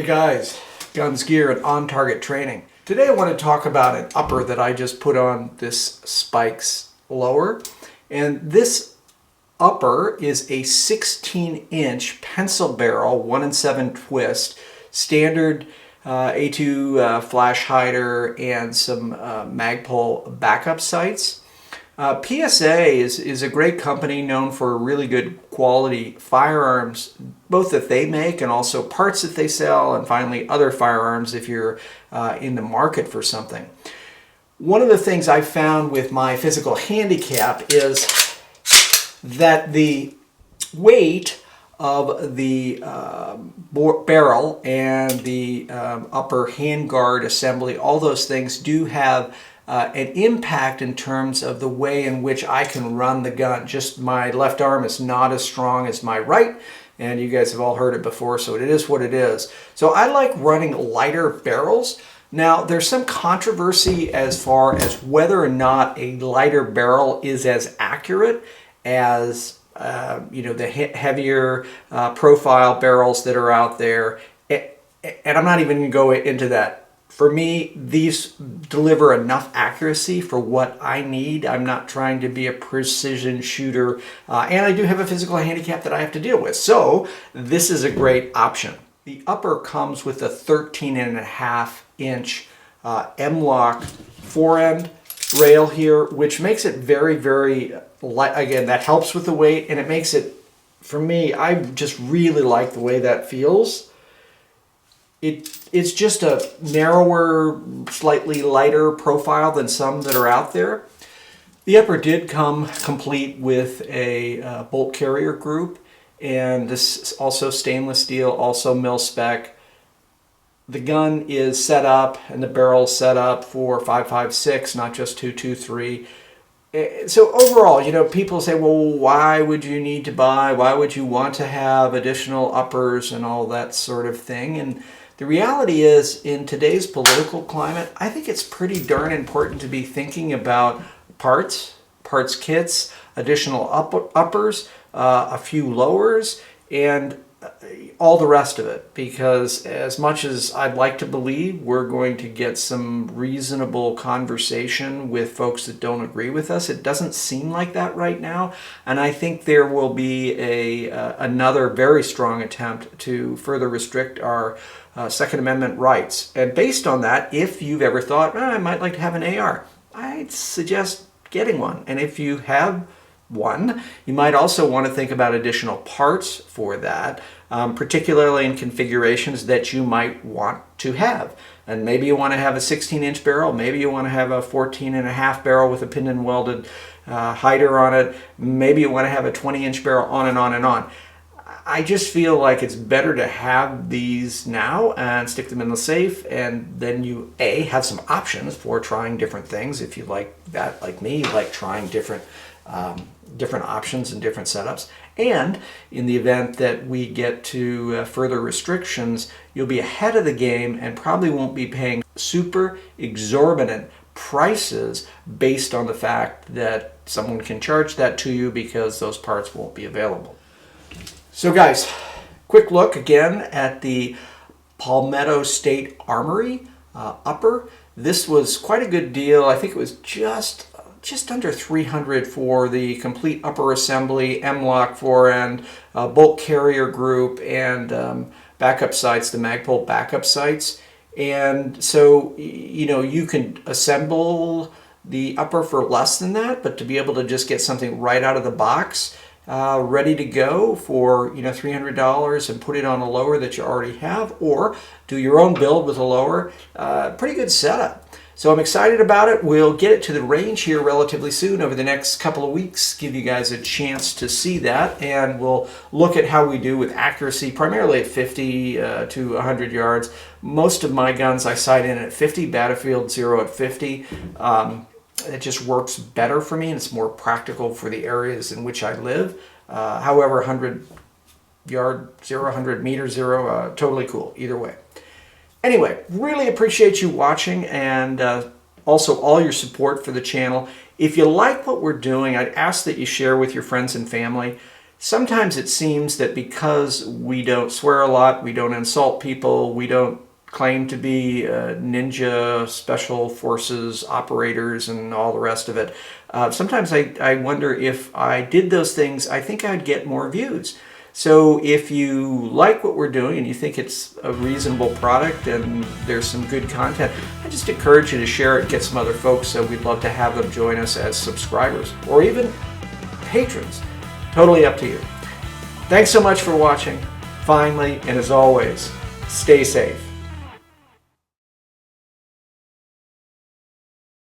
guys, Guns Gear and On Target Training. Today I want to talk about an upper that I just put on this Spikes lower. And this upper is a 16-inch pencil barrel 1-in-7 twist, standard A2 flash hider, and some MagPul Back Up Sights. PSA is a great company known for really good quality firearms, both that they make and also parts that they sell, and finally other firearms if you're in the market for something. One of the things I found with my physical handicap is that the weight of the barrel and the upper handguard assembly, all those things do have an impact in terms of the way in which I can run the gun. Just my left arm is not as strong as my right, and you guys have all heard it before, so it is what it is. So I like running lighter barrels. Now, there's some controversy as far as whether or not a lighter barrel is as accurate as the heavier profile barrels that are out there. And I'm not even going to go into that. For me, these deliver enough accuracy for what I need. I'm not trying to be a precision shooter, and I do have a physical handicap that I have to deal with. So this is a great option. The upper comes with a 13.5-inch M-Loc forend rail here, which makes it very, very light. Again, that helps with the weight, and it makes it, for me, I just really like the way that feels. It's just a narrower, slightly lighter profile than some that are out there. The upper did come complete with a bolt carrier group, and this is also stainless steel, also mil-spec. The gun is set up and the barrel is set up for 5.56, not just 2.23. So overall, people say, well, why would you need to buy? Why would you want to have additional uppers and all that sort of thing? And the reality is, in today's political climate, I think it's pretty darn important to be thinking about parts kits, additional uppers, a few lowers, and all the rest of it. Because as much as I'd like to believe we're going to get some reasonable conversation with folks that don't agree with us, it doesn't seem like that right now. And I think there will be another very strong attempt to further restrict our Second Amendment rights. And based on that, if you've ever thought, I might like to have an AR, I'd suggest getting one. And if you have one, you might also want to think about additional parts for that, particularly in configurations that you might want to have. And maybe you want to have a 16-inch barrel, maybe you want to have a 14.5 barrel with a pin and welded hider on it, maybe you want to have a 20-inch barrel, on and on and on. I just feel like it's better to have these now and stick them in the safe, and then you have some options for trying different things. If you like that, like me, like trying different options and different setups. And in the event that we get to further restrictions, you'll be ahead of the game and probably won't be paying super exorbitant prices based on the fact that someone can charge that to you because those parts won't be available. So guys, quick look again at the Palmetto State Armory upper. This was quite a good deal. I think it was just under $300 for the complete upper assembly, M-Loc forend, bolt carrier group, and backup sights, the MagPul Back Up Sights. And so, you can assemble the upper for less than that, but to be able to just get something right out of the box, ready to go for $300 and put it on a lower that you already have, or do your own build with a lower, pretty good setup. So I'm excited about it. We'll get it to the range here relatively soon over the next couple of weeks, give you guys a chance to see that, and we'll look at how we do with accuracy, primarily at 50 to 100 yards. Most of my guns I sight in at 50, Battlefield 0 at 50. It just works better for me, and it's more practical for the areas in which I live. However, 100 yard 0, 100 meter 0, totally cool either way. Anyway, really appreciate you watching, and also all your support for the channel. If you like what we're doing, I'd ask that you share with your friends and family. sometimes it seems that because we don't swear a lot, we don't insult people, we don't claim to be ninja special forces operators and all the rest of it, sometimes I wonder if I did those things, I think I'd get more views. So if you like what we're doing and you think it's a reasonable product and there's some good content, I just encourage you to share it, get some other folks. So we'd love to have them join us as subscribers or even patrons. Totally up to you. Thanks so much for watching. Finally, and as always, stay safe.